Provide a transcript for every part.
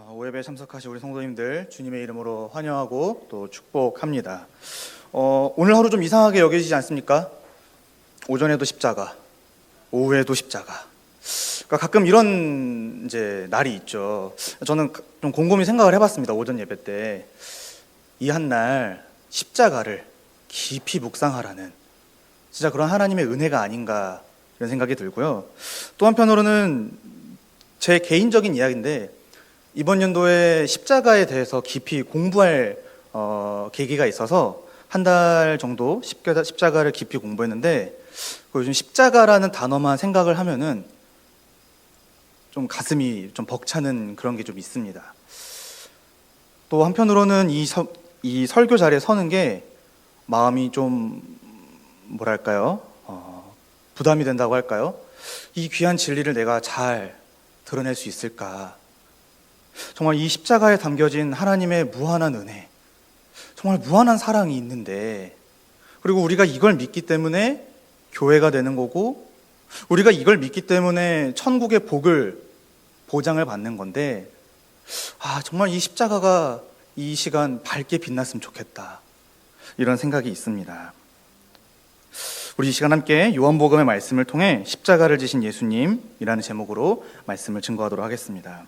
오예배에 참석하신 우리 성도님들 주님의 이름으로 환영하고 또 축복합니다. 오늘 하루 좀 이상하게 여겨지지 않습니까? 오전에도 십자가, 오후에도 십자가. 그러니까 가끔 이런 이제 날이 있죠. 저는 좀 곰곰이 생각을 해봤습니다. 오전 예배 때 이 한 날 십자가를 깊이 묵상하라는 진짜 그런 하나님의 은혜가 아닌가 이런 생각이 들고요. 또 한편으로는 제 개인적인 이야기인데 이번 연도에 십자가에 대해서 깊이 공부할 계기가 있어서 한 달 정도 십자가를 깊이 공부했는데 요즘 십자가라는 단어만 생각을 하면은 좀 가슴이 좀 벅차는 그런 게 좀 있습니다. 또 한편으로는 이 설교 자리에 서는 게 마음이 좀 뭐랄까요? 부담이 된다고 할까요? 이 귀한 진리를 내가 잘 드러낼 수 있을까? 정말 이 십자가에 담겨진 하나님의 무한한 은혜, 정말 무한한 사랑이 있는데, 그리고 우리가 이걸 믿기 때문에 교회가 되는 거고, 우리가 이걸 믿기 때문에 천국의 복을 보장을 받는 건데, 정말 이 십자가가 이 시간 밝게 빛났으면 좋겠다, 이런 생각이 있습니다. 우리 이 시간 함께 요한복음의 말씀을 통해 십자가를 지신 예수님이라는 제목으로 말씀을 증거하도록 하겠습니다.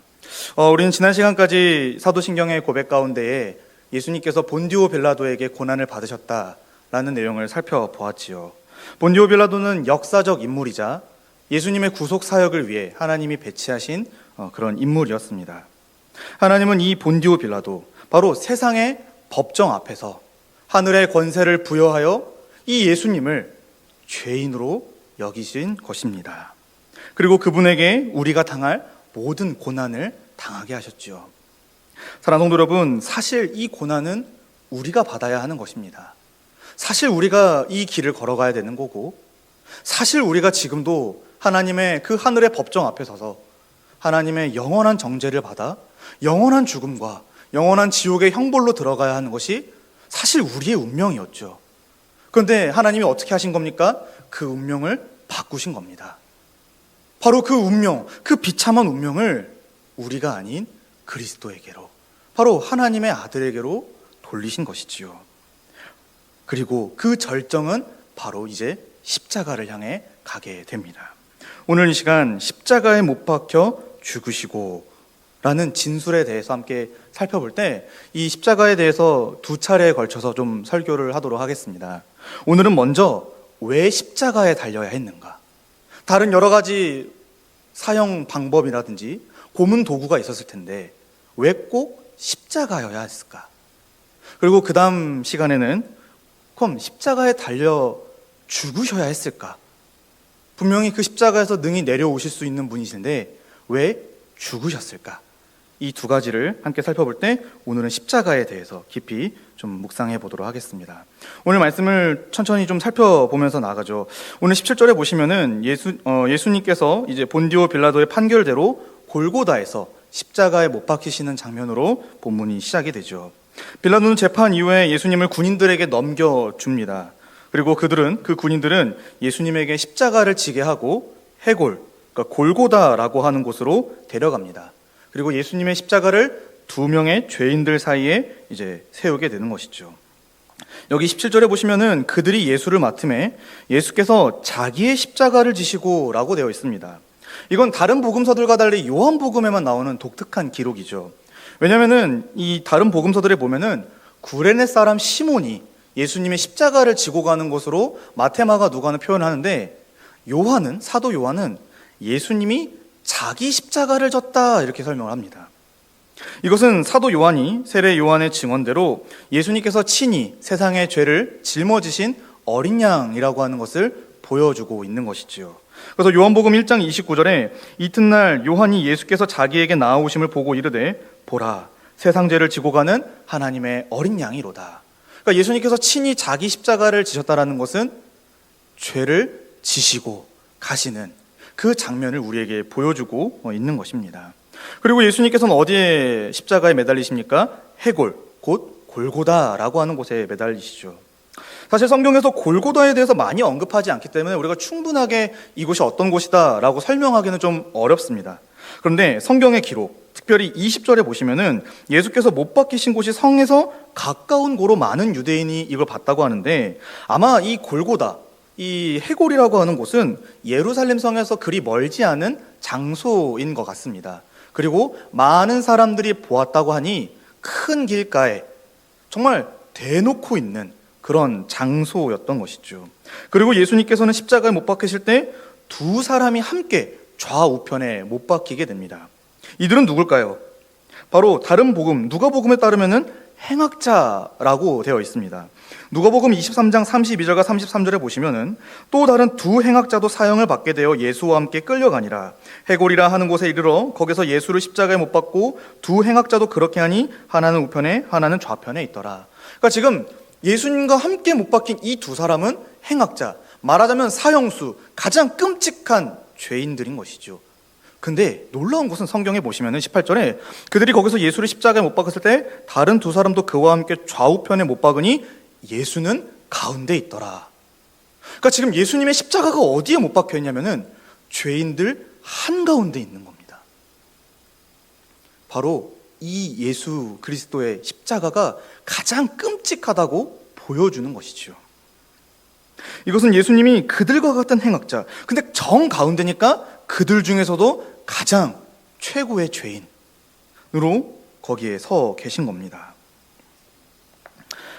우리는 지난 시간까지 사도신경의 고백 가운데에 예수님께서 본디오 빌라도에게 고난을 받으셨다라는 내용을 살펴보았지요. 본디오 빌라도는 역사적 인물이자 예수님의 구속 사역을 위해 하나님이 배치하신 그런 인물이었습니다. 하나님은 이 본디오 빌라도, 바로 세상의 법정 앞에서 하늘의 권세를 부여하여 이 예수님을 죄인으로 여기신 것입니다. 그리고 그분에게 우리가 당할 모든 고난을 당하게 하셨죠. 사랑하는 성도 여러분, 사실 이 고난은 우리가 받아야 하는 것입니다. 사실 우리가 이 길을 걸어가야 되는 거고, 사실 우리가 지금도 하나님의 그 하늘의 법정 앞에 서서 하나님의 영원한 정죄를 받아 영원한 죽음과 영원한 지옥의 형벌로 들어가야 하는 것이 사실 우리의 운명이었죠. 그런데 하나님이 어떻게 하신 겁니까? 그 운명을 바꾸신 겁니다. 바로 그 운명, 그 비참한 운명을 우리가 아닌 그리스도에게로, 바로 하나님의 아들에게로 돌리신 것이지요. 그리고 그 절정은 바로 이제 십자가를 향해 가게 됩니다. 오늘 이 시간 십자가에 못 박혀 죽으시고 라는 진술에 대해서 함께 살펴볼 때 이 십자가에 대해서 두 차례에 걸쳐서 좀 설교를 하도록 하겠습니다. 오늘은 먼저 왜 십자가에 달려야 했는가? 다른 여러 가지 사형 방법이라든지 고문 도구가 있었을 텐데 왜 꼭 십자가여야 했을까? 그리고 그 다음 시간에는 그럼 십자가에 달려 죽으셔야 했을까? 분명히 그 십자가에서 능히 내려오실 수 있는 분이신데 왜 죽으셨을까? 이 두 가지를 함께 살펴볼 때 오늘은 십자가에 대해서 깊이 좀 묵상해 보도록 하겠습니다. 오늘 말씀을 천천히 좀 살펴보면서 나가죠. 오늘 17절에 보시면은 예수님께서 이제 본디오 빌라도의 판결대로 골고다에서 십자가에 못 박히시는 장면으로 본문이 시작이 되죠. 빌라도는 재판 이후에 예수님을 군인들에게 넘겨줍니다. 그리고 그 군인들은 예수님에게 십자가를 지게 하고 해골, 그러니까 골고다라고 하는 곳으로 데려갑니다. 그리고 예수님의 십자가를 두 명의 죄인들 사이에 이제 세우게 되는 것이죠. 여기 17절에 보시면은 그들이 예수를 맡음에 예수께서 자기의 십자가를 지시고 라고 되어 있습니다. 이건 다른 복음서들과 달리 요한복음에만 나오는 독특한 기록이죠. 왜냐면은 이 다른 복음서들에 보면은 구레네 사람 시몬이 예수님의 십자가를 지고 가는 것으로 마테마가 누가는 표현하는데 사도 요한은 예수님이 자기 십자가를 졌다 이렇게 설명을 합니다. 이것은 사도 요한이 세례 요한의 증언대로 예수님께서 친히 세상의 죄를 짊어지신 어린 양이라고 하는 것을 보여주고 있는 것이지요. 그래서 요한복음 1장 29절에 이튿날 요한이 예수께서 자기에게 나아오심을 보고 이르되 보라 세상 죄를 지고 가는 하나님의 어린 양이로다. 그러니까 예수님께서 친히 자기 십자가를 지셨다라는 것은 죄를 지시고 가시는 그 장면을 우리에게 보여주고 있는 것입니다. 그리고 예수님께서는 어디에 십자가에 매달리십니까? 해골, 곧 골고다라고 하는 곳에 매달리시죠. 사실 성경에서 골고다에 대해서 많이 언급하지 않기 때문에 우리가 충분하게 이곳이 어떤 곳이다라고 설명하기는 좀 어렵습니다. 그런데 성경의 기록, 특별히 20절에 보시면은 예수께서 못 박히신 곳이 성에서 가까운 고로 많은 유대인이 이걸 봤다고 하는데, 아마 이 골고다, 이 해골이라고 하는 곳은 예루살렘 성에서 그리 멀지 않은 장소인 것 같습니다. 그리고 많은 사람들이 보았다고 하니 큰 길가에 정말 대놓고 있는 그런 장소였던 것이죠. 그리고 예수님께서는 십자가에 못 박히실 때 두 사람이 함께 좌우편에 못 박히게 됩니다. 이들은 누굴까요? 바로 다른 복음, 누가복음에 따르면은 행악자라고 되어 있습니다. 누가복음 23장 32절과 33절에 보시면은 또 다른 두 행악자도 사형을 받게 되어 예수와 함께 끌려가니라. 해골이라 하는 곳에 이르러 거기서 예수를 십자가에 못 박고 두 행악자도 그렇게 하니 하나는 우편에 하나는 좌편에 있더라. 그러니까 지금 예수님과 함께 못 박힌 이 두 사람은 행악자, 말하자면 사형수, 가장 끔찍한 죄인들인 것이죠. 근데 놀라운 것은 성경에 보시면은 18절에 그들이 거기서 예수를 십자가에 못 박았을 때 다른 두 사람도 그와 함께 좌우편에 못 박으니 예수는 가운데 있더라. 그러니까 지금 예수님의 십자가가 어디에 못 박혀 있냐면은 죄인들 한가운데 있는 겁니다. 바로 이 예수 그리스도의 십자가가 가장 끔찍하다고 보여주는 것이죠. 이것은 예수님이 그들과 같은 행악자, 근데 정 가운데니까 그들 중에서도 가장 최고의 죄인으로 거기에 서 계신 겁니다.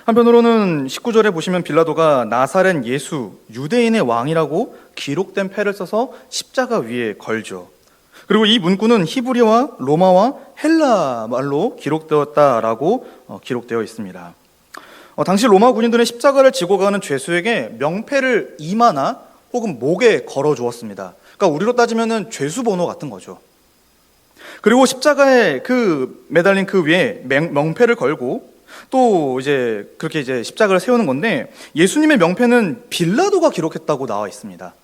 한편으로는 19절에 보시면 빌라도가 나사렛 예수 유대인의 왕이라고 기록된 패를 써서 십자가 위에 걸죠. 그리고 이 문구는 히브리어와 로마와 헬라 말로 기록되었다라고 기록되어 있습니다. 당시 로마 군인들은 십자가를 지고 가는 죄수에게 명패를 이마나 혹은 목에 걸어 주었습니다. 그러니까 우리로 따지면은 죄수 번호 같은 거죠. 그리고 십자가에 매달린 그 위에 명패를 걸고 또 이제 그렇게 이제 십자가를 세우는 건데, 예수님의 명패는 빌라도가 기록했다고 나와 있습니다.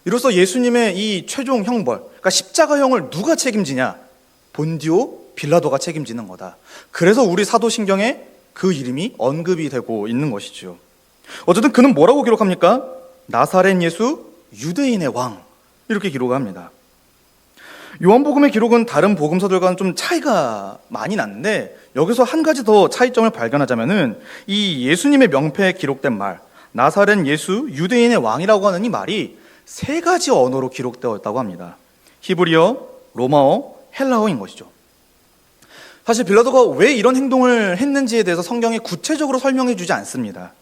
이로써 예수님의 이 최종 형벌, 그러니까 십자가형을 누가 책임지냐? 본디오 빌라도가 책임지는 거다. 그래서 우리 사도신경에 그 이름이 언급이 되고 있는 것이죠. 어쨌든 그는 뭐라고 기록합니까? 나사렛 예수 유대인의 왕, 이렇게 기록합니다. 요한복음의 기록은 다른 복음서들과는 좀 차이가 많이 나는데, 여기서 한 가지 더 차이점을 발견하자면은 이 예수님의 명패에 기록된 말, 나사렛 예수 유대인의 왕이라고 하는 이 말이 세 가지 언어로 기록되어 있다고 합니다. 히브리어, 로마어, 헬라어인 것이죠. 사실 빌라도가 왜 이런 행동을 했는지에 대해서 성경이 구체적으로 설명해 주지 않습니다.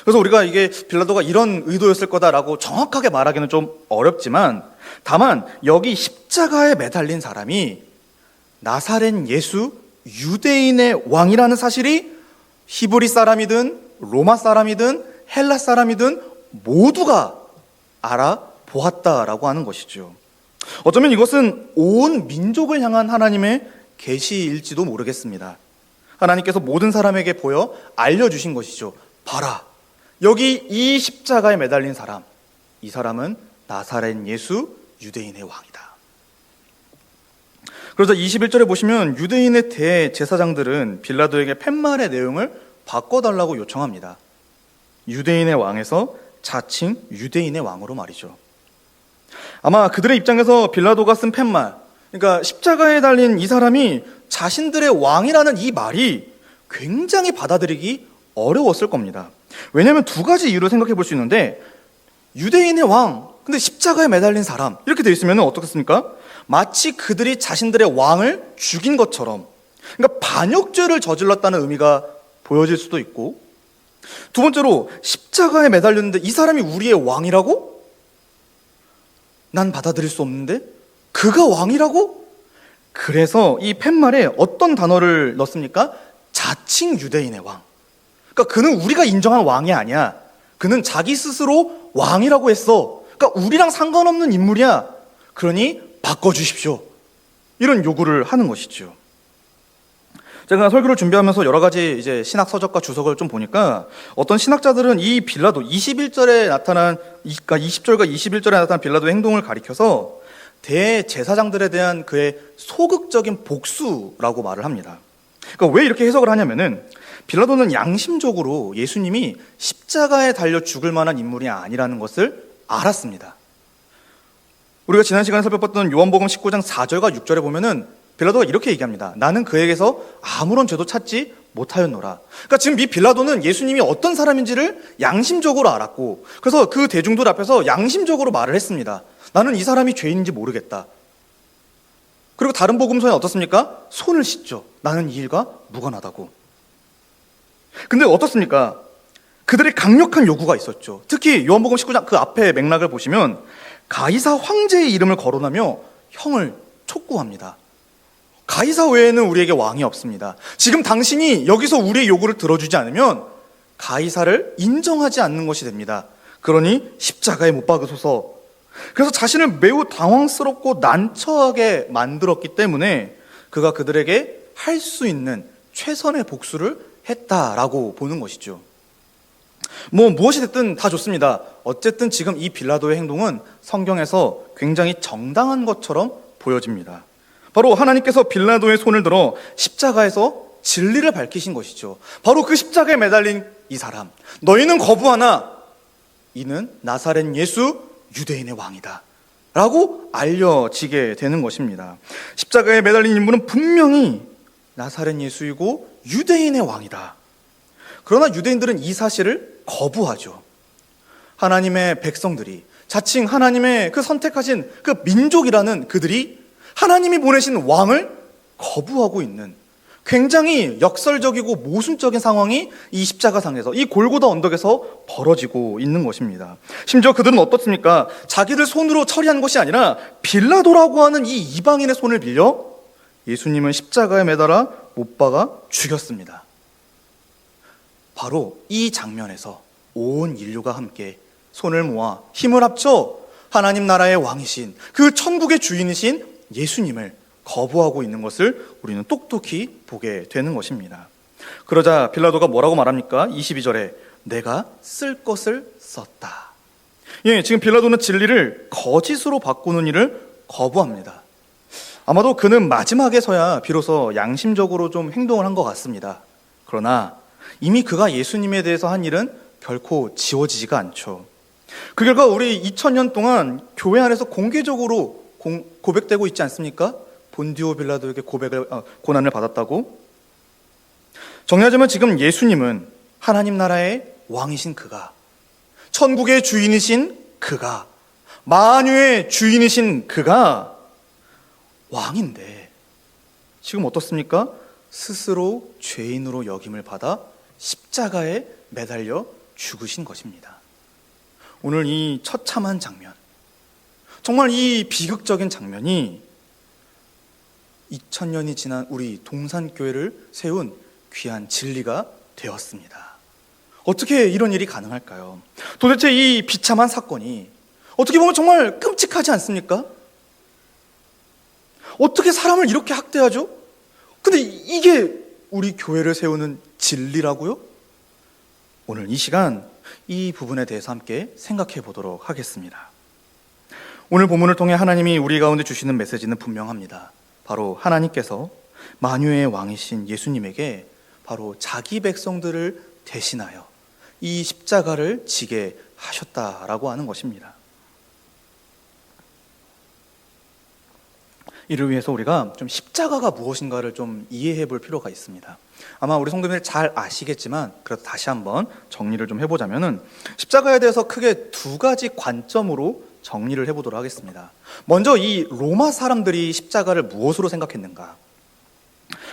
그래서 우리가 이게 빌라도가 이런 의도였을 거다라고 정확하게 말하기는 좀 어렵지만, 다만 여기 십자가에 매달린 사람이 나사렛 예수 유대인의 왕이라는 사실이 히브리 사람이든 로마 사람이든 헬라 사람이든 모두가 알아보았다라고 하는 것이죠. 어쩌면 이것은 온 민족을 향한 하나님의 계시일지도 모르겠습니다. 하나님께서 모든 사람에게 보여 알려주신 것이죠. 봐라, 여기 이 십자가에 매달린 사람, 이 사람은 나사렛 예수 유대인의 왕이다. 그래서 21절에 보시면 유대인의 대제사장들은 빌라도에게 팻말의 내용을 바꿔달라고 요청합니다. 유대인의 왕에서 자칭 유대인의 왕으로 말이죠. 아마 그들의 입장에서 빌라도가 쓴 팻말, 그러니까 십자가에 달린 이 사람이 자신들의 왕이라는 이 말이 굉장히 받아들이기 어려웠을 겁니다. 왜냐하면 두 가지 이유를 생각해 볼 수 있는데, 유대인의 왕, 근데 십자가에 매달린 사람, 이렇게 되어 있으면 어떻겠습니까? 마치 그들이 자신들의 왕을 죽인 것처럼, 그러니까 반역죄를 저질렀다는 의미가 보여질 수도 있고, 두 번째로 십자가에 매달렸는데 이 사람이 우리의 왕이라고? 난 받아들일 수 없는데 그가 왕이라고? 그래서 이 팻말에 어떤 단어를 넣습니까? 자칭 유대인의 왕. 그러니까 그는 우리가 인정한 왕이 아니야. 그는 자기 스스로 왕이라고 했어. 그러니까 우리랑 상관없는 인물이야. 그러니 바꿔주십시오. 이런 요구를 하는 것이죠. 제가 설교를 준비하면서 여러 가지 이제 신학 서적과 주석을 좀 보니까, 어떤 신학자들은 이 빌라도 21절에 나타난, 그러니까 20절과 21절에 나타난 빌라도의 행동을 가리켜서 대제사장들에 대한 그의 소극적인 복수라고 말을 합니다. 그러니까 왜 이렇게 해석을 하냐면은, 빌라도는 양심적으로 예수님이 십자가에 달려 죽을 만한 인물이 아니라는 것을 알았습니다. 우리가 지난 시간에 살펴봤던 요한복음 19장 4절과 6절에 보면은 빌라도가 이렇게 얘기합니다. 나는 그에게서 아무런 죄도 찾지 못하였노라. 그러니까 지금 이 빌라도는 예수님이 어떤 사람인지를 양심적으로 알았고, 그래서 그 대중들 앞에서 양심적으로 말을 했습니다. 나는 이 사람이 죄인인지 모르겠다. 그리고 다른 복음서에 어떻습니까? 손을 씻죠. 나는 이 일과 무관하다고. 근데 어떻습니까? 그들의 강력한 요구가 있었죠. 특히 요한복음 19장 그 앞에 맥락을 보시면 가이사 황제의 이름을 거론하며 형을 촉구합니다. 가이사 외에는 우리에게 왕이 없습니다. 지금 당신이 여기서 우리의 요구를 들어주지 않으면 가이사를 인정하지 않는 것이 됩니다. 그러니 십자가에 못 박으소서. 그래서 자신을 매우 당황스럽고 난처하게 만들었기 때문에 그가 그들에게 할 수 있는 최선의 복수를 했다라고 보는 것이죠. 무엇이 됐든 다 좋습니다. 어쨌든 지금 이 빌라도의 행동은 성경에서 굉장히 정당한 것처럼 보여집니다. 바로 하나님께서 빌라도의 손을 들어 십자가에서 진리를 밝히신 것이죠. 바로 그 십자가에 매달린 이 사람, 너희는 거부하나 이는 나사렛 예수 유대인의 왕이다 라고 알려지게 되는 것입니다. 십자가에 매달린 인물은 분명히 나사렛 예수이고 유대인의 왕이다. 그러나 유대인들은 이 사실을 거부하죠. 하나님의 백성들이, 자칭 하나님의 그 선택하신 그 민족이라는 그들이 하나님이 보내신 왕을 거부하고 있는 굉장히 역설적이고 모순적인 상황이 이 십자가상에서, 이 골고다 언덕에서 벌어지고 있는 것입니다. 심지어 그들은 어떻습니까? 자기들 손으로 처리한 것이 아니라 빌라도라고 하는 이 이방인의 손을 빌려 예수님을 십자가에 매달아 못 박아 죽였습니다. 바로 이 장면에서 온 인류가 함께 손을 모아 힘을 합쳐 하나님 나라의 왕이신, 그 천국의 주인이신 예수님을 거부하고 있는 것을 우리는 똑똑히 보게 되는 것입니다. 그러자 빌라도가 뭐라고 말합니까? 22절에 내가 쓸 것을 썼다. 지금 빌라도는 진리를 거짓으로 바꾸는 일을 거부합니다. 아마도 그는 마지막에서야 비로소 양심적으로 좀 행동을 한 것 같습니다. 그러나 이미 그가 예수님에 대해서 한 일은 결코 지워지지가 않죠. 그 결과 우리 2000년 동안 교회 안에서 공개적으로 고백되고 있지 않습니까? 본디오 빌라도에게 고난을 받았다고. 정리하자면 지금 예수님은 하나님 나라의 왕이신 그가, 천국의 주인이신 그가, 만유의 주인이신 그가 왕인데 지금 어떻습니까? 스스로 죄인으로 여김을 받아 십자가에 매달려 죽으신 것입니다. 오늘 이 처참한 장면, 정말 이 비극적인 장면이 2000년이 지난 우리 동산교회를 세운 귀한 진리가 되었습니다. 어떻게 이런 일이 가능할까요? 도대체 이 비참한 사건이 어떻게 보면 정말 끔찍하지 않습니까? 어떻게 사람을 이렇게 학대하죠? 근데 이게 우리 교회를 세우는 진리라고요? 오늘 이 시간 이 부분에 대해서 함께 생각해 보도록 하겠습니다. 오늘 본문을 통해 하나님이 우리 가운데 주시는 메시지는 분명합니다. 바로 하나님께서 만유의 왕이신 예수님에게 바로 자기 백성들을 대신하여 이 십자가를 지게 하셨다라고 하는 것입니다. 이를 위해서 우리가 좀 십자가가 무엇인가를 좀 이해해 볼 필요가 있습니다. 아마 우리 성도님들 잘 아시겠지만 그래도 다시 한번 정리를 좀 해보자면은 십자가에 대해서 크게 두 가지 관점으로 정리를 해보도록 하겠습니다. 먼저 이 로마 사람들이 십자가를 무엇으로 생각했는가?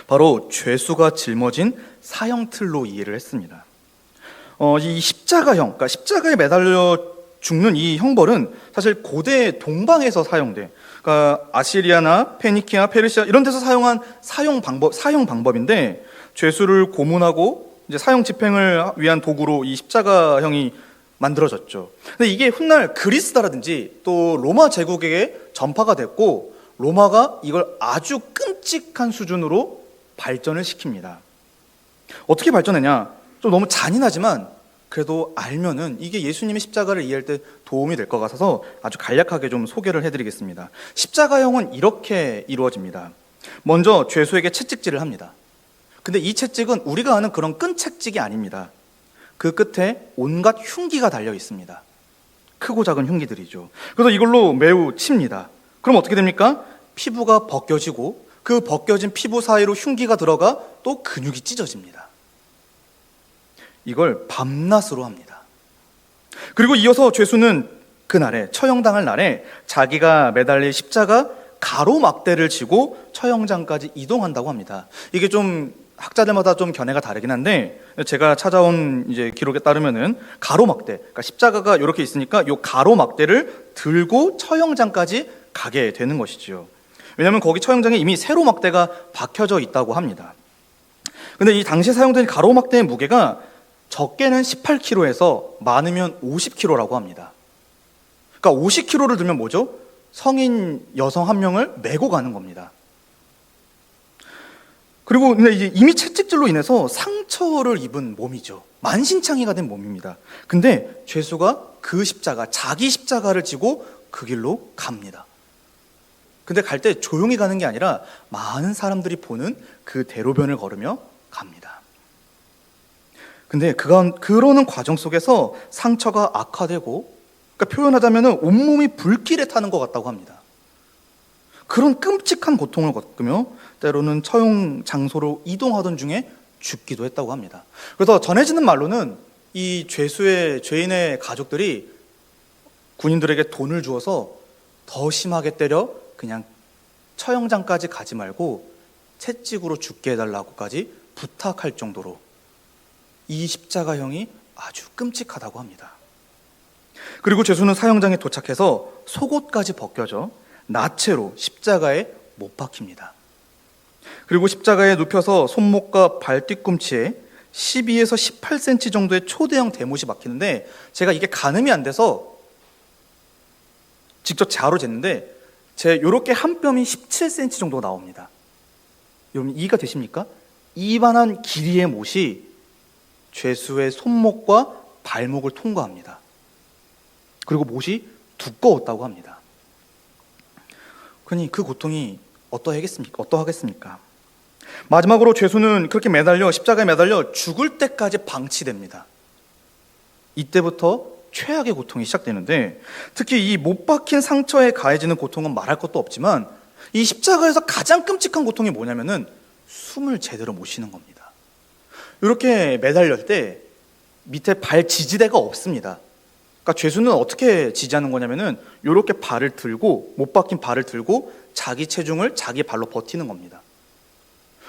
바로 죄수가 짊어진 사형틀로 이해를 했습니다. 이 십자가형, 그러니까 십자가에 매달려 죽는 이 형벌은 사실 고대 동방에서 사용돼, 그러니까 아시리아나 페니키아, 페르시아 이런 데서 사용한 사형 방법인데 죄수를 고문하고 이제 사형 집행을 위한 도구로 이 십자가형이 만들어졌죠. 근데 이게 훗날 그리스다라든지 또 로마 제국에게 전파가 됐고 로마가 이걸 아주 끔찍한 수준으로 발전을 시킵니다. 어떻게 발전했냐? 좀 너무 잔인하지만 그래도 알면은 이게 예수님의 십자가를 이해할 때 도움이 될 것 같아서 아주 간략하게 좀 소개를 해드리겠습니다. 십자가형은 이렇게 이루어집니다. 먼저 죄수에게 채찍질을 합니다. 근데 이 채찍은 우리가 아는 그런 끈 채찍이 아닙니다. 그 끝에 온갖 흉기가 달려 있습니다. 크고 작은 흉기들이죠. 그래서 이걸로 매우 칩니다. 그럼 어떻게 됩니까? 피부가 벗겨지고 그 벗겨진 피부 사이로 흉기가 들어가 또 근육이 찢어집니다. 이걸 밤낮으로 합니다. 그리고 이어서 죄수는 그날에 처형당할 날에 자기가 매달릴 십자가 가로막대를 지고 처형장까지 이동한다고 합니다. 이게 좀 학자들마다 좀 견해가 다르긴 한데 제가 찾아온 이제 기록에 따르면은 가로막대, 그러니까 십자가가 이렇게 있으니까 이 가로막대를 들고 처형장까지 가게 되는 것이죠. 왜냐하면 거기 처형장에 이미 세로막대가 박혀져 있다고 합니다. 근데 이 당시에 사용된 가로막대의 무게가 적게는 18kg에서 많으면 50kg라고 합니다. 그러니까 50kg를 들면 뭐죠? 성인 여성 한 명을 메고 가는 겁니다. 그리고 근데 이제 이미 채찍질로 인해서 상처를 입은 몸이죠. 만신창이가 된 몸입니다. 근데 죄수가 그 십자가, 자기 십자가를 지고 그 길로 갑니다. 근데 갈 때 조용히 가는 게 아니라 많은 사람들이 보는 그 대로변을 걸으며 갑니다. 근데 그러는 과정 속에서 상처가 악화되고, 그러니까 표현하자면 온몸이 불길에 타는 것 같다고 합니다. 그런 끔찍한 고통을 겪으며 때로는 처형 장소로 이동하던 중에 죽기도 했다고 합니다. 그래서 전해지는 말로는 이 죄인의 가족들이 군인들에게 돈을 주어서 더 심하게 때려 그냥 처형장까지 가지 말고 채찍으로 죽게 해달라고까지 부탁할 정도로 이 십자가형이 아주 끔찍하다고 합니다. 그리고 죄수는 사형장에 도착해서 속옷까지 벗겨져 나체로 십자가에 못 박힙니다. 그리고 십자가에 눕혀서 손목과 발 뒤꿈치에 12에서 18cm 정도의 초대형 대못이 박히는데 제가 이게 가늠이 안 돼서 직접 자로 쟀는데 요렇게 한 뼘이 17cm 정도 나옵니다. 여러분 이해가 되십니까? 이만한 길이의 못이 죄수의 손목과 발목을 통과합니다. 그리고 못이 두꺼웠다고 합니다. 그러니 그 고통이 어떠하겠습니까? 마지막으로 죄수는 그렇게 십자가에 매달려 죽을 때까지 방치됩니다. 이때부터 최악의 고통이 시작되는데 특히 이 못 박힌 상처에 가해지는 고통은 말할 것도 없지만 이 십자가에서 가장 끔찍한 고통이 뭐냐면은 숨을 제대로 못 쉬는 겁니다. 이렇게 매달릴 때 밑에 발 지지대가 없습니다. 그러니까 죄수는 어떻게 지지하는 거냐면은 이렇게 발을 들고 못 박힌 발을 들고 자기 체중을 자기 발로 버티는 겁니다.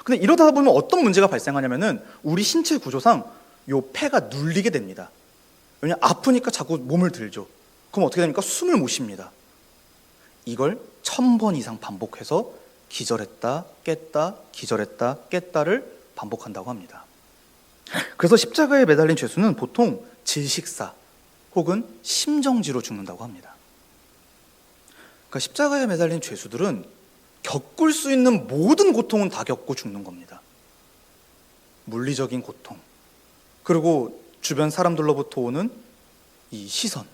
근데 이러다 보면 어떤 문제가 발생하냐면은 우리 신체 구조상 요 폐가 눌리게 됩니다. 왜냐면 아프니까 자꾸 몸을 들죠. 그럼 어떻게 됩니까? 숨을 못 쉽니다. 이걸 1000번 이상 반복해서 기절했다 깼다 기절했다 깼다를 반복한다고 합니다. 그래서 십자가에 매달린 죄수는 보통 질식사 혹은 심정지로 죽는다고 합니다. 그러니까 십자가에 매달린 죄수들은 겪을 수 있는 모든 고통은 다 겪고 죽는 겁니다. 물리적인 고통, 그리고 주변 사람들로부터 오는 이 시선,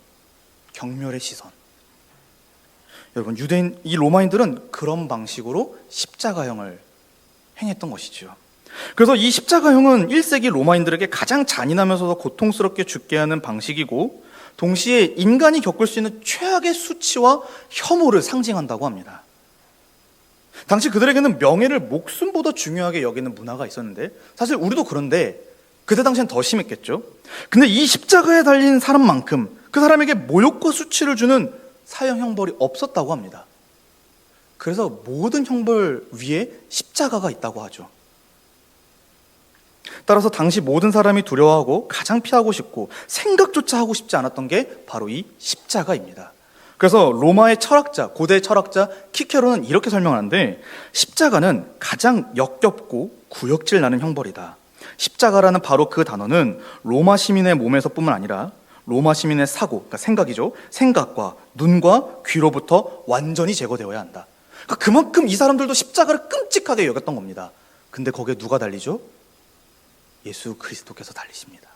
경멸의 시선. 여러분, 이 로마인들은 그런 방식으로 십자가형을 행했던 것이죠. 그래서 이 십자가형은 1세기 로마인들에게 가장 잔인하면서도 고통스럽게 죽게 하는 방식이고 동시에 인간이 겪을 수 있는 최악의 수치와 혐오를 상징한다고 합니다. 당시 그들에게는 명예를 목숨보다 중요하게 여기는 문화가 있었는데 사실 우리도 그런데 그때 당시엔 더 심했겠죠. 근데 이 십자가에 달린 사람만큼 그 사람에게 모욕과 수치를 주는 사형 형벌이 없었다고 합니다. 그래서 모든 형벌 위에 십자가가 있다고 하죠. 따라서 당시 모든 사람이 두려워하고 가장 피하고 싶고 생각조차 하고 싶지 않았던 게 바로 이 십자가입니다. 그래서 로마의 고대 철학자 키케로는 이렇게 설명하는데 십자가는 가장 역겹고 구역질 나는 형벌이다. 십자가라는 바로 그 단어는 로마 시민의 몸에서뿐만 아니라 로마 시민의 사고, 그러니까 생각이죠. 생각과 눈과 귀로부터 완전히 제거되어야 한다. 그러니까 그만큼 이 사람들도 십자가를 끔찍하게 여겼던 겁니다. 근데 거기에 누가 달리죠? 예수 그리스도께서 달리십니다.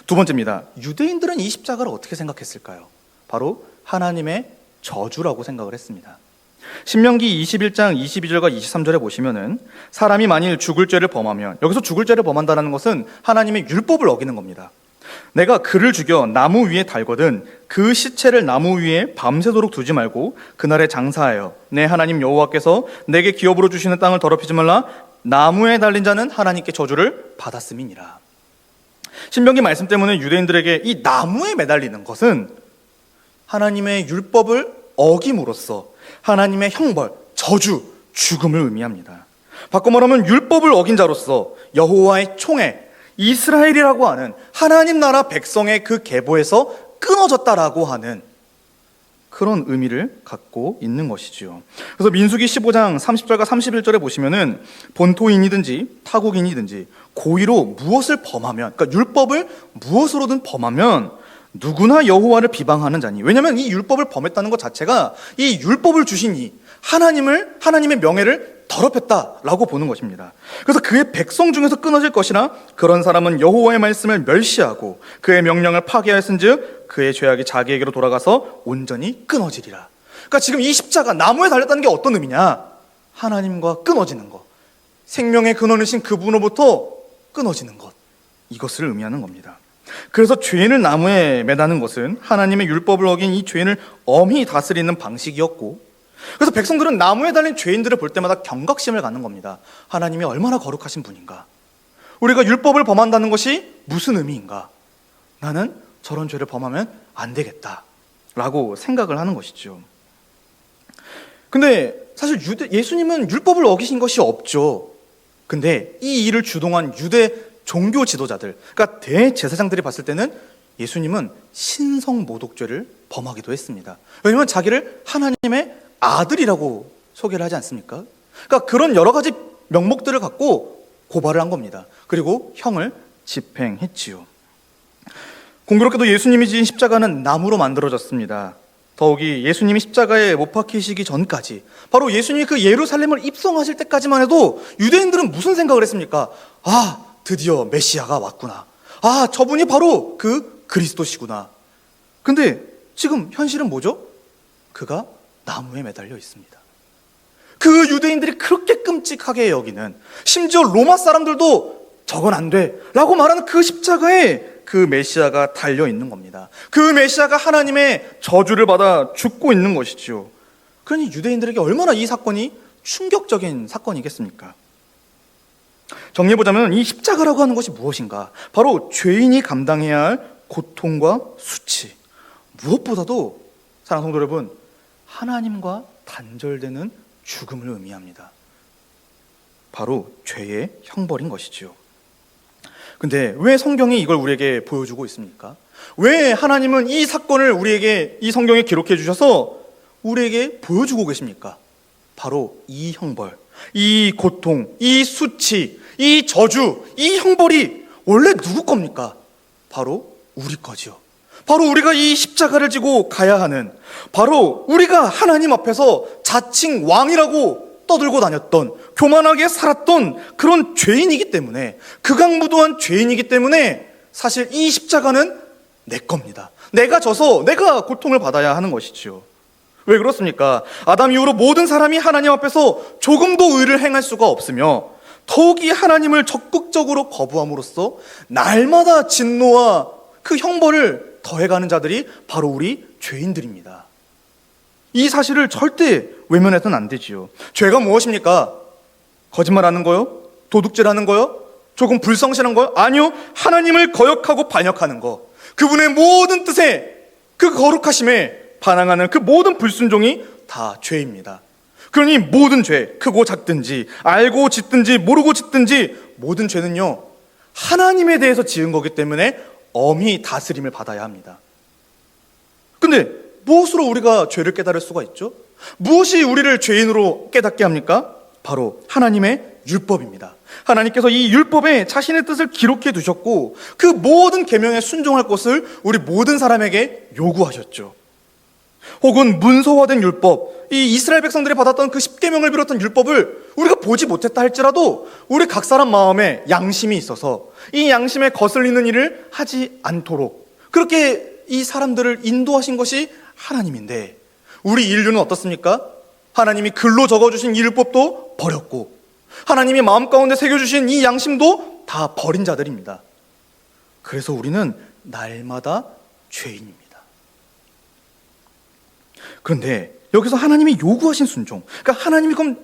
두 번째입니다. 유대인들은 이 십자가를 어떻게 생각했을까요? 바로 하나님의 저주라고 생각을 했습니다. 신명기 21장 22절과 23절에 보시면은 사람이 만일 죽을 죄를 범하면, 여기서 죽을 죄를 범한다는 것은 하나님의 율법을 어기는 겁니다. 내가 그를 죽여 나무 위에 달거든 그 시체를 나무 위에 밤새도록 두지 말고 그날에 장사하여 내 하나님 여호와께서 내게 기업으로 주시는 땅을 더럽히지 말라. 나무에 달린 자는 하나님께 저주를 받았음이니라. 신명기 말씀 때문에 유대인들에게 이 나무에 매달리는 것은 하나님의 율법을 어김으로써 하나님의 형벌, 저주, 죽음을 의미합니다. 바꿔 말하면 율법을 어긴 자로서 여호와의 총회, 이스라엘이라고 하는 하나님 나라 백성의 그 계보에서 끊어졌다라고 하는 그런 의미를 갖고 있는 것이지요. 그래서 민수기 15장 30절과 31절에 보시면은 본토인이든지 타국인이든지 고의로 무엇을 범하면, 그러니까 율법을 무엇으로든 범하면 누구나 여호와를 비방하는 자니. 왜냐하면 이 율법을 범했다는 것 자체가 이 율법을 주신 이 하나님의 명예를 더럽혔다라고 보는 것입니다. 그래서 그의 백성 중에서 끊어질 것이나 그런 사람은 여호와의 말씀을 멸시하고 그의 명령을 파괴하였은즉 그의 죄악이 자기에게로 돌아가서 온전히 끊어지리라. 그러니까 지금 이 십자가 나무에 달렸다는 게 어떤 의미냐? 하나님과 끊어지는 것, 생명의 근원이신 그분으로부터 끊어지는 것, 이것을 의미하는 겁니다. 그래서 죄인을 나무에 매다는 것은 하나님의 율법을 어긴 이 죄인을 엄히 다스리는 방식이었고, 그래서 백성들은 나무에 달린 죄인들을 볼 때마다 경각심을 갖는 겁니다. 하나님이 얼마나 거룩하신 분인가? 우리가 율법을 범한다는 것이 무슨 의미인가? 나는 저런 죄를 범하면 안 되겠다라고 생각을 하는 것이죠. 근데 사실 예수님은 율법을 어기신 것이 없죠. 근데 이 일을 주동한 유대 종교 지도자들, 그러니까 대제사장들이 봤을 때는 예수님은 신성모독죄를 범하기도 했습니다. 왜냐하면 자기를 하나님의 아들이라고 소개를 하지 않습니까? 그러니까 그런 여러 가지 명목들을 갖고 고발을 한 겁니다. 그리고 형을 집행했지요. 공교롭게도 예수님이 지은 십자가는 나무로 만들어졌습니다. 더욱이 예수님이 십자가에 못 박히시기 전까지, 바로 예수님이 그 예루살렘을 입성하실 때까지만 해도 유대인들은 무슨 생각을 했습니까? 아, 드디어 메시아가 왔구나. 아, 저분이 바로 그 그리스도시구나. 근데 지금 현실은 뭐죠? 그가 나무에 매달려 있습니다. 그 유대인들이 그렇게 끔찍하게 여기는, 심지어 로마 사람들도 저건 안 돼 라고 말하는 그 십자가에 그 메시아가 달려 있는 겁니다. 그 메시아가 하나님의 저주를 받아 죽고 있는 것이죠. 그러니 유대인들에게 얼마나 이 사건이 충격적인 사건이겠습니까? 정리해보자면 이 십자가라고 하는 것이 무엇인가? 바로 죄인이 감당해야 할 고통과 수치, 무엇보다도 사랑하는 성도 여러분, 하나님과 단절되는 죽음을 의미합니다. 바로 죄의 형벌인 것이지요. 근데 왜 성경이 이걸 우리에게 보여주고 있습니까? 왜 하나님은 이 사건을 우리에게 이 성경에 기록해 주셔서 우리에게 보여주고 계십니까? 바로 이 형벌, 이 고통, 이 수치, 이 저주, 이 형벌이 원래 누구 겁니까? 바로 우리 거지요. 바로 우리가 이 십자가를 지고 가야 하는, 바로 우리가 하나님 앞에서 자칭 왕이라고 떠들고 다녔던, 교만하게 살았던 그런 죄인이기 때문에, 극악무도한 죄인이기 때문에 사실 이 십자가는 내 겁니다. 내가 져서 내가 고통을 받아야 하는 것이지요. 왜 그렇습니까? 아담 이후로 모든 사람이 하나님 앞에서 조금도 의를 행할 수가 없으며, 더욱이 하나님을 적극적으로 거부함으로써 날마다 진노와 그 형벌을 더해가는 자들이 바로 우리 죄인들입니다. 이 사실을 절대 외면해서는 안 되지요. 죄가 무엇입니까? 거짓말하는 거요? 도둑질하는 거요? 조금 불성실한 거요? 아니요, 하나님을 거역하고 반역하는 거. 그분의 모든 뜻에, 그 거룩하심에 반항하는 그 모든 불순종이 다 죄입니다. 그러니 모든 죄, 크고 작든지 알고 짓든지 모르고 짓든지 모든 죄는요, 하나님에 대해서 지은 거기 때문에 엄히 다스림을 받아야 합니다. 근데 무엇으로 우리가 죄를 깨달을 수가 있죠? 무엇이 우리를 죄인으로 깨닫게 합니까? 바로 하나님의 율법입니다. 하나님께서 이 율법에 자신의 뜻을 기록해 두셨고 그 모든 계명에 순종할 것을 우리 모든 사람에게 요구하셨죠. 혹은 문서화된 율법, 이 이스라엘 백성들이 받았던 그 10계명을 비롯한 율법을 우리가 보지 못했다 할지라도 우리 각 사람 마음에 양심이 있어서 이 양심에 거슬리는 일을 하지 않도록 그렇게 이 사람들을 인도하신 것이 하나님인데, 우리 인류는 어떻습니까? 하나님이 글로 적어주신 이 율법도 버렸고 하나님이 마음 가운데 새겨주신 이 양심도 다 버린 자들입니다. 그래서 우리는 날마다 죄인입니다. 그런데 여기서 하나님이 요구하신 순종, 그러니까 하나님이 그럼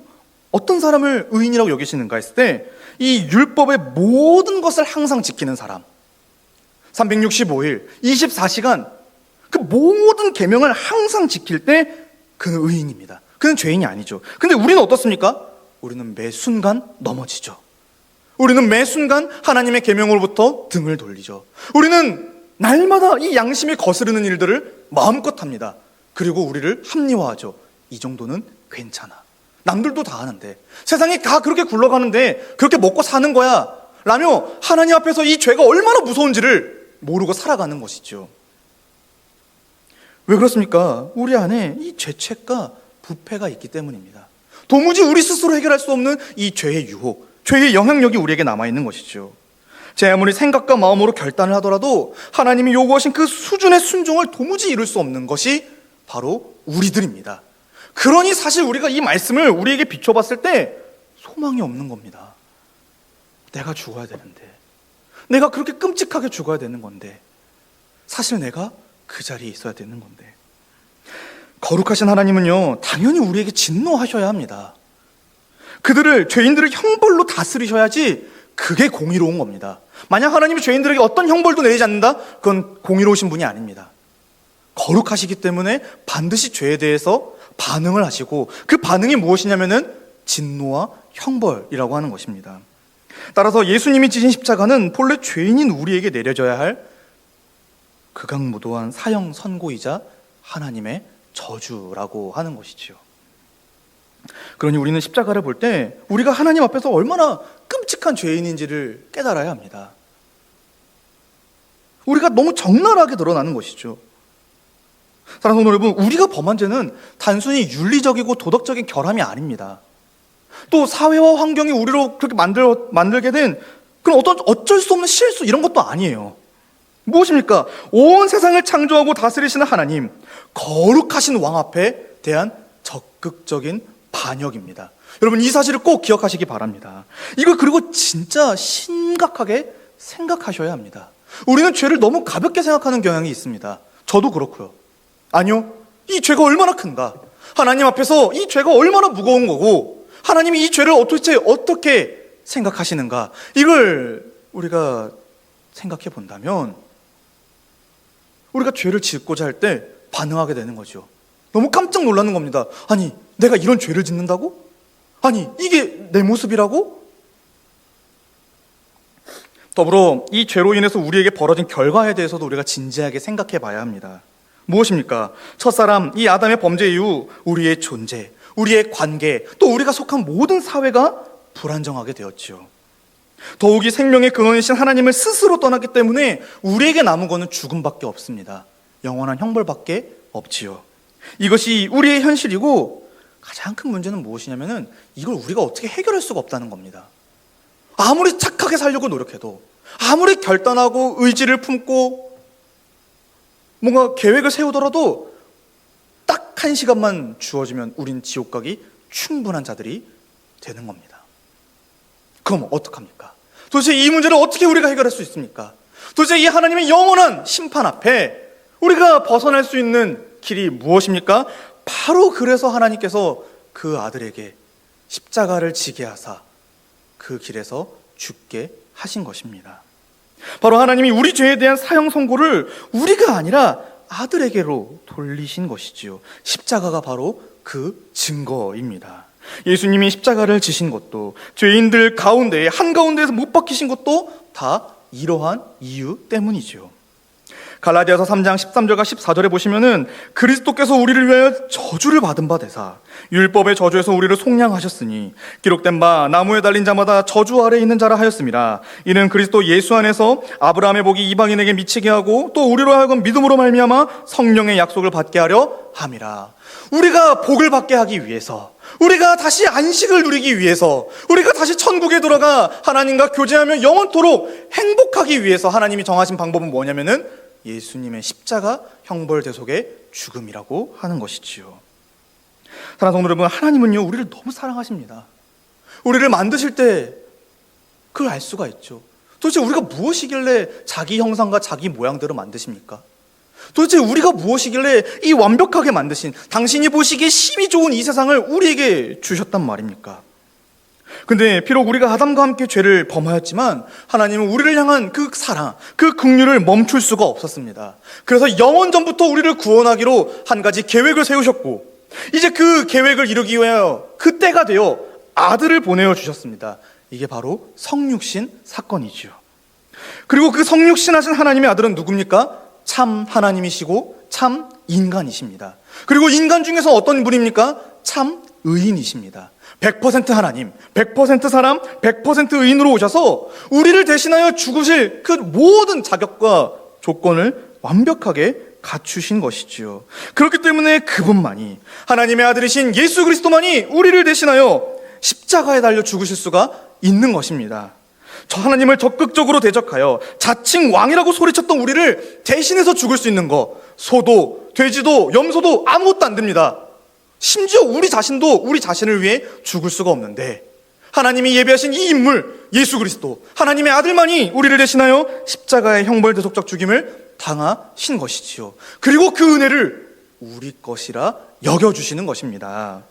어떤 사람을 의인이라고 여기시는가 했을 때, 이 율법의 모든 것을 항상 지키는 사람, 365일 24시간 그 모든 계명을 항상 지킬 때 그는 의인입니다. 그는 죄인이 아니죠. 근데 우리는 어떻습니까? 우리는 매 순간 넘어지죠. 우리는 매 순간 하나님의 계명으로부터 등을 돌리죠. 우리는 날마다 이 양심이 거스르는 일들을 마음껏 합니다. 그리고 우리를 합리화하죠. 이 정도는 괜찮아. 남들도 다 하는데, 세상이 다 그렇게 굴러가는데 그렇게 먹고 사는 거야 라며 하나님 앞에서 이 죄가 얼마나 무서운지를 모르고 살아가는 것이죠. 왜 그렇습니까? 우리 안에 이 죄책과 부패가 있기 때문입니다. 도무지 우리 스스로 해결할 수 없는 이 죄의 유혹, 죄의 영향력이 우리에게 남아있는 것이죠. 제 아무리 생각과 마음으로 결단을 하더라도 하나님이 요구하신 그 수준의 순종을 도무지 이룰 수 없는 것이 바로 우리들입니다. 그러니 사실 우리가 이 말씀을 우리에게 비춰봤을 때 소망이 없는 겁니다. 내가 죽어야 되는데, 내가 그렇게 끔찍하게 죽어야 되는 건데, 사실 내가 그 자리에 있어야 되는 건데. 거룩하신 하나님은요, 당연히 우리에게 진노하셔야 합니다. 그들을, 죄인들을 형벌로 다스리셔야지 그게 공의로운 겁니다. 만약 하나님이 죄인들에게 어떤 형벌도 내리지 않는다? 그건 공의로우신 분이 아닙니다. 거룩하시기 때문에 반드시 죄에 대해서 반응을 하시고, 그 반응이 무엇이냐면은 진노와 형벌이라고 하는 것입니다. 따라서 예수님이 지신 십자가는 본래 죄인인 우리에게 내려져야 할 극악무도한 사형 선고이자 하나님의 저주라고 하는 것이지요. 그러니 우리는 십자가를 볼 때 우리가 하나님 앞에서 얼마나 끔찍한 죄인인지를 깨달아야 합니다. 우리가 너무 적나라하게 드러나는 것이죠. 사랑하는 여러분, 우리가 범한 죄는 단순히 윤리적이고 도덕적인 결함이 아닙니다. 또 사회와 환경이 우리로 그렇게 만들게 된 그런 어쩔 수 없는 실수, 이런 것도 아니에요. 무엇입니까? 온 세상을 창조하고 다스리시는 하나님, 거룩하신 왕 앞에 대한 적극적인 반역입니다. 여러분, 이 사실을 꼭 기억하시기 바랍니다. 이거 그리고 진짜 심각하게 생각하셔야 합니다. 우리는 죄를 너무 가볍게 생각하는 경향이 있습니다. 저도 그렇고요. 아니요, 이 죄가 얼마나 큰가, 하나님 앞에서 이 죄가 얼마나 무거운 거고, 하나님이 이 죄를 도대체 어떻게 생각하시는가, 이걸 우리가 생각해 본다면 우리가 죄를 짓고자 할 때 반응하게 되는 거죠. 너무 깜짝 놀라는 겁니다. 아니, 내가 이런 죄를 짓는다고? 아니, 이게 내 모습이라고? 더불어 이 죄로 인해서 우리에게 벌어진 결과에 대해서도 우리가 진지하게 생각해 봐야 합니다. 무엇입니까? 첫사람, 이 아담의 범죄 이후 우리의 존재, 우리의 관계, 또 우리가 속한 모든 사회가 불안정하게 되었지요. 더욱이 생명의 근원이신 하나님을 스스로 떠났기 때문에 우리에게 남은 것은 죽음밖에 없습니다. 영원한 형벌밖에 없지요. 이것이 우리의 현실이고, 가장 큰 문제는 무엇이냐면은 이걸 우리가 어떻게 해결할 수가 없다는 겁니다. 아무리 착하게 살려고 노력해도, 아무리 결단하고 의지를 품고 뭔가 계획을 세우더라도 딱 1시간만 주어지면 우린 지옥 가기 충분한 자들이 되는 겁니다. 그럼 어떡합니까? 도대체 이 문제를 어떻게 우리가 해결할 수 있습니까? 도대체 이 하나님의 영원한 심판 앞에 우리가 벗어날 수 있는 길이 무엇입니까? 바로 그래서 하나님께서 그 아들에게 십자가를 지게 하사 그 길에서 죽게 하신 것입니다. 바로 하나님이 우리 죄에 대한 사형 선고를 우리가 아니라 아들에게로 돌리신 것이지요. 십자가가 바로 그 증거입니다. 예수님이 십자가를 지신 것도, 죄인들 가운데 한가운데에서 못 박히신 것도 다 이러한 이유 때문이지요. 갈라디아서 3장 13절과 14절에 보시면은 그리스도께서 우리를 위하여 저주를 받은 바 되사 율법의 저주에서 우리를 속량하셨으니 기록된 바 나무에 달린 자마다 저주 아래에 있는 자라 하였습니다. 이는 그리스도 예수 안에서 아브라함의 복이 이방인에게 미치게 하고 또 우리로 하여금 믿음으로 말미암아 성령의 약속을 받게 하려 함이라. 우리가 복을 받게 하기 위해서, 우리가 다시 안식을 누리기 위해서, 우리가 다시 천국에 들어가 하나님과 교제하며 영원토록 행복하기 위해서 하나님이 정하신 방법은 뭐냐면은 예수님의 십자가 형벌 대속의 죽음이라고 하는 것이지요. 사랑하는 성도 여러분, 하나님은요 우리를 너무 사랑하십니다. 우리를 만드실 때 그걸 알 수가 있죠. 도대체 우리가 무엇이길래 자기 형상과 자기 모양대로 만드십니까? 도대체 우리가 무엇이길래 이 완벽하게 만드신, 당신이 보시기에 심히 좋은 이 세상을 우리에게 주셨단 말입니까? 근데 비록 우리가 아담과 함께 죄를 범하였지만 하나님은 우리를 향한 그 사랑, 그 긍휼을 멈출 수가 없었습니다. 그래서 영원전부터 우리를 구원하기로 한 가지 계획을 세우셨고, 이제 그 계획을 이루기 위하여 그 때가 되어 아들을 보내어 주셨습니다. 이게 바로 성육신 사건이지요. 그리고 그 성육신하신 하나님의 아들은 누굽니까? 참 하나님이시고 참 인간이십니다. 그리고 인간 중에서 어떤 분입니까? 참 의인이십니다. 100% 하나님, 100% 사람, 100% 의인으로 오셔서 우리를 대신하여 죽으실 그 모든 자격과 조건을 완벽하게 갖추신 것이지요. 그렇기 때문에 그분만이, 하나님의 아들이신 예수 그리스도만이 우리를 대신하여 십자가에 달려 죽으실 수가 있는 것입니다. 저 하나님을 적극적으로 대적하여 자칭 왕이라고 소리쳤던 우리를 대신해서 죽을 수 있는 것, 소도, 돼지도, 염소도 아무것도 안 됩니다. 심지어 우리 자신도 우리 자신을 위해 죽을 수가 없는데, 하나님이 예비하신 이 인물 예수 그리스도, 하나님의 아들만이 우리를 대신하여 십자가의 형벌대속적 죽임을 당하신 것이지요. 그리고 그 은혜를 우리 것이라 여겨주시는 것입니다.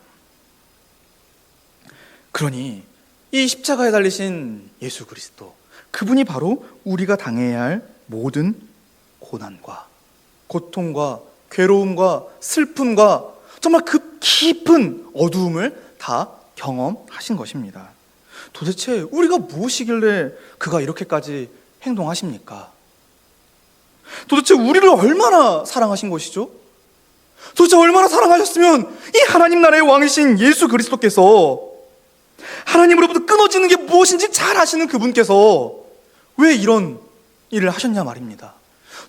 그러니 이 십자가에 달리신 예수 그리스도, 그분이 바로 우리가 당해야 할 모든 고난과 고통과 괴로움과 슬픔과 정말 그 깊은 어두움을 다 경험하신 것입니다. 도대체 우리가 무엇이길래 그가 이렇게까지 행동하십니까? 도대체 우리를 얼마나 사랑하신 것이죠? 도대체 얼마나 사랑하셨으면 이 하나님 나라의 왕이신 예수 그리스도께서, 하나님으로부터 끊어지는 게 무엇인지 잘 아시는 그분께서 왜 이런 일을 하셨냐 말입니다.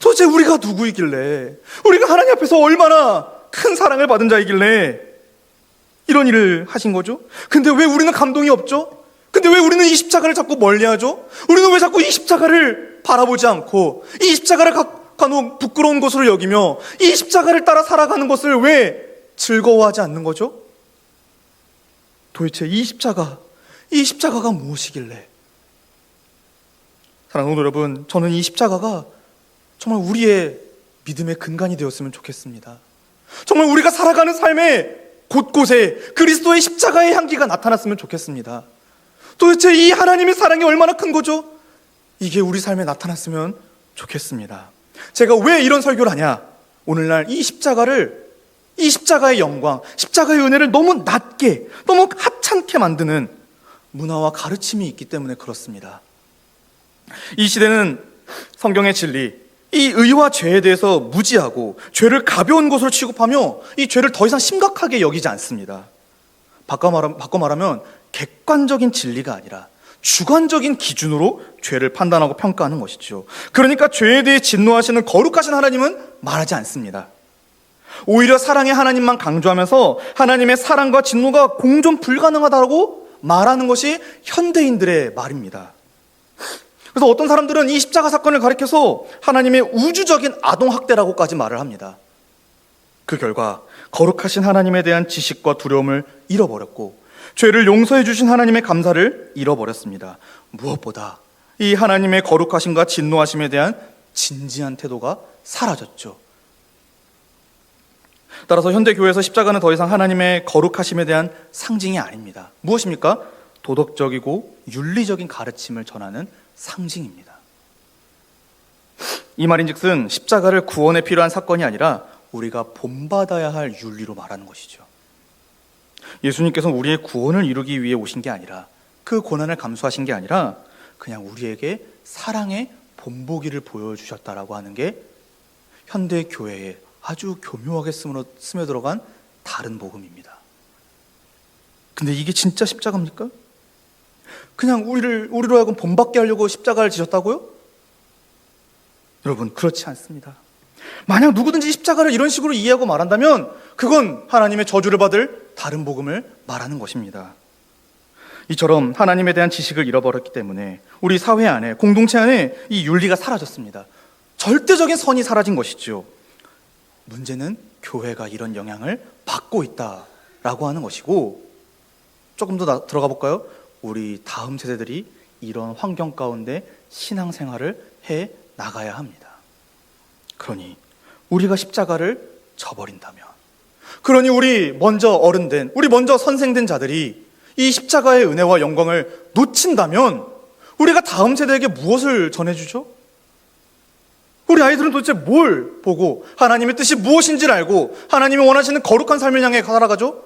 도대체 우리가 누구이길래, 우리가 하나님 앞에서 얼마나 큰 사랑을 받은 자이길래 이런 일을 하신 거죠? 근데 왜 우리는 감동이 없죠? 근데 왜 우리는 이 십자가를 자꾸 멀리하죠? 우리는 왜 자꾸 이 십자가를 바라보지 않고 이 십자가를 간혹 부끄러운 것으로 여기며 이 십자가를 따라 살아가는 것을 왜 즐거워하지 않는 거죠? 도대체 이 십자가가 무엇이길래? 사랑하는 여러분, 저는 이 십자가가 정말 우리의 믿음의 근간이 되었으면 좋겠습니다. 정말 우리가 살아가는 삶의 곳곳에 그리스도의 십자가의 향기가 나타났으면 좋겠습니다. 도대체 이 하나님의 사랑이 얼마나 큰 거죠? 이게 우리 삶에 나타났으면 좋겠습니다. 제가 왜 이런 설교를 하냐? 오늘날 이 십자가의 영광, 십자가의 은혜를 너무 낮게, 너무 하찮게 만드는 문화와 가르침이 있기 때문에 그렇습니다. 이 시대는 성경의 진리, 이 의와 죄에 대해서 무지하고 죄를 가벼운 것으로 취급하며 이 죄를 더 이상 심각하게 여기지 않습니다. 바꿔 말하면 객관적인 진리가 아니라 주관적인 기준으로 죄를 판단하고 평가하는 것이죠. 그러니까 죄에 대해 진노하시는 거룩하신 하나님은 말하지 않습니다. 오히려 사랑의 하나님만 강조하면서 하나님의 사랑과 진노가 공존 불가능하다고 말하는 것이 현대인들의 말입니다. 그래서 어떤 사람들은 이 십자가 사건을 가리켜서 하나님의 우주적인 아동학대라고까지 말을 합니다. 그 결과 거룩하신 하나님에 대한 지식과 두려움을 잃어버렸고 죄를 용서해 주신 하나님의 감사를 잃어버렸습니다. 무엇보다 이 하나님의 거룩하심과 진노하심에 대한 진지한 태도가 사라졌죠. 따라서 현대교회에서 십자가는 더 이상 하나님의 거룩하심에 대한 상징이 아닙니다. 무엇입니까? 도덕적이고 윤리적인 가르침을 전하는 상징입니다. 이 말인즉슨 십자가를 구원에 필요한 사건이 아니라 우리가 본받아야 할 윤리로 말하는 것이죠. 예수님께서는 우리의 구원을 이루기 위해 오신 게 아니라, 그 고난을 감수하신 게 아니라 그냥 우리에게 사랑의 본보기를 보여주셨다라고 하는 게 현대 교회에 아주 교묘하게 스며들어간 다른 복음입니다. 근데 이게 진짜 십자가입니까? 그냥 우리로 하여금 본받게 하려고 십자가를 지셨다고요? 여러분, 그렇지 않습니다. 만약 누구든지 십자가를 이런 식으로 이해하고 말한다면 그건 하나님의 저주를 받을 다른 복음을 말하는 것입니다. 이처럼 하나님에 대한 지식을 잃어버렸기 때문에 우리 사회 안에, 공동체 안에 이 윤리가 사라졌습니다. 절대적인 선이 사라진 것이죠. 문제는 교회가 이런 영향을 받고 있다라고 하는 것이고, 조금 더 들어가 볼까요? 우리 다음 세대들이 이런 환경 가운데 신앙생활을 해 나가야 합니다. 그러니 우리가 십자가를 져버린다면, 그러니 우리 먼저 어른된, 우리 먼저 선생된 자들이 이 십자가의 은혜와 영광을 놓친다면 우리가 다음 세대에게 무엇을 전해주죠? 우리 아이들은 도대체 뭘 보고 하나님의 뜻이 무엇인지를 알고 하나님이 원하시는 거룩한 삶을 향해 살아가죠?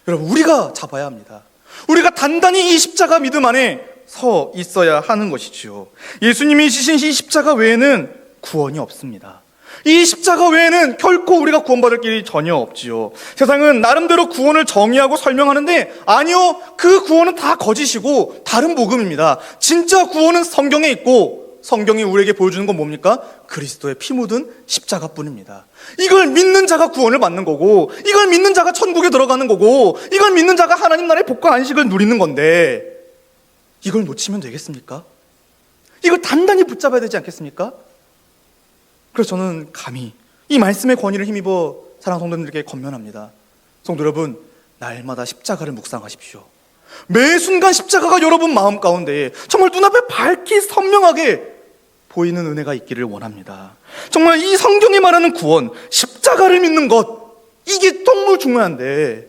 여러분, 우리가 잡아야 합니다. 우리가 단단히 이 십자가 믿음 안에 서 있어야 하는 것이지요. 예수님이 지신 이 십자가 외에는 구원이 없습니다. 이 십자가 외에는 결코 우리가 구원받을 길이 전혀 없지요. 세상은 나름대로 구원을 정의하고 설명하는데, 아니요, 그 구원은 다 거짓이고 다른 복음입니다. 진짜 구원은 성경에 있고, 성경이 우리에게 보여주는 건 뭡니까? 그리스도의 피 묻은 십자가뿐입니다. 이걸 믿는 자가 구원을 받는 거고, 이걸 믿는 자가 천국에 들어가는 거고, 이걸 믿는 자가 하나님 나라의 복과 안식을 누리는 건데, 이걸 놓치면 되겠습니까? 이걸 단단히 붙잡아야 되지 않겠습니까? 그래서 저는 감히 이 말씀의 권위를 힘입어 사랑하는 성도님들께 권면합니다. 성도 여러분, 날마다 십자가를 묵상하십시오. 매 순간 십자가가 여러분 마음 가운데 정말 눈앞에 밝게 선명하게 보이는 은혜가 있기를 원합니다. 정말 이 성경이 말하는 구원, 십자가를 믿는 것, 이게 정말 중요한데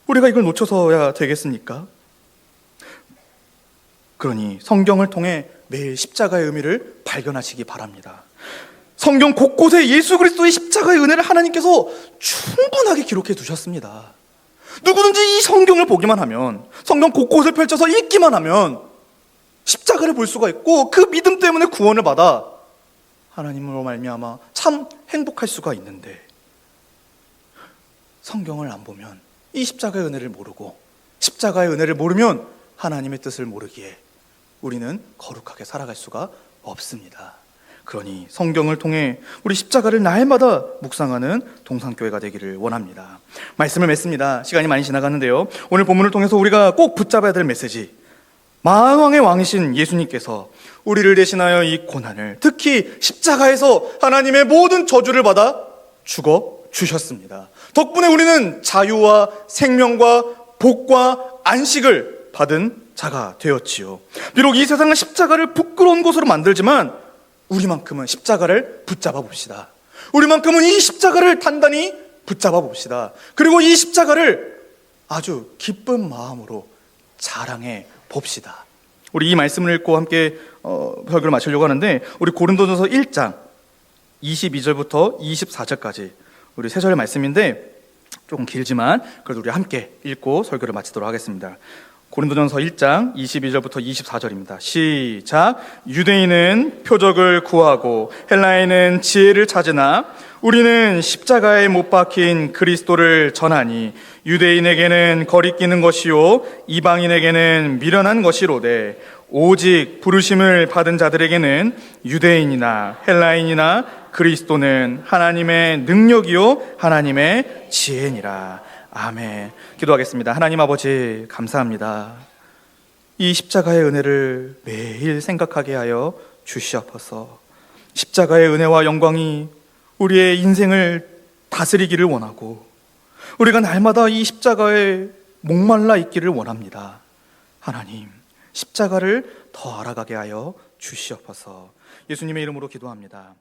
우리가 이걸 놓쳐서야 되겠습니까? 그러니 성경을 통해 매일 십자가의 의미를 발견하시기 바랍니다. 성경 곳곳에 예수 그리스도의 십자가의 은혜를 하나님께서 충분하게 기록해 두셨습니다. 누구든지 이 성경을 보기만 하면, 성경 곳곳을 펼쳐서 읽기만 하면 십자가를 볼 수가 있고, 그 믿음 때문에 구원을 받아 하나님으로 말미암아 참 행복할 수가 있는데, 성경을 안 보면, 이 십자가의 은혜를 모르고 십자가의 은혜를 모르면 하나님의 뜻을 모르기에 우리는 거룩하게 살아갈 수가 없습니다. 그러니 성경을 통해 우리 십자가를 날마다 묵상하는 동산교회가 되기를 원합니다. 말씀을 맺습니다. 시간이 많이 지나갔는데요, 오늘 본문을 통해서 우리가 꼭 붙잡아야 될 메시지, 만왕의 왕이신 예수님께서 우리를 대신하여 이 고난을, 특히 십자가에서 하나님의 모든 저주를 받아 죽어 주셨습니다. 덕분에 우리는 자유와 생명과 복과 안식을 받은 자가 되었지요. 비록 이 세상은 십자가를 부끄러운 곳으로 만들지만 우리만큼은 십자가를 붙잡아 봅시다. 우리만큼은 이 십자가를 단단히 붙잡아 봅시다. 그리고 이 십자가를 아주 기쁜 마음으로 자랑해 봅시다. 우리 이 말씀을 읽고 함께 설교를 마치려고 하는데, 우리 고린도전서 1장 22절부터 24절까지 우리 세 절의 말씀인데 조금 길지만 그래도 우리 함께 읽고 설교를 마치도록 하겠습니다. 고린도전서 1장 22절부터 24절입니다. 시작. 유대인은 표적을 구하고 헬라인은 지혜를 찾으나 우리는 십자가에 못 박힌 그리스도를 전하니 유대인에게는 거리끼는 것이요 이방인에게는 미련한 것이로되 오직 부르심을 받은 자들에게는 유대인이나 헬라인이나 그리스도는 하나님의 능력이요 하나님의 지혜니라. 아멘. 기도하겠습니다. 하나님 아버지, 감사합니다. 이 십자가의 은혜를 매일 생각하게 하여 주시옵소서. 십자가의 은혜와 영광이 우리의 인생을 다스리기를 원하고 우리가 날마다 이 십자가에 목말라 있기를 원합니다. 하나님, 십자가를 더 알아가게 하여 주시옵소서. 예수님의 이름으로 기도합니다.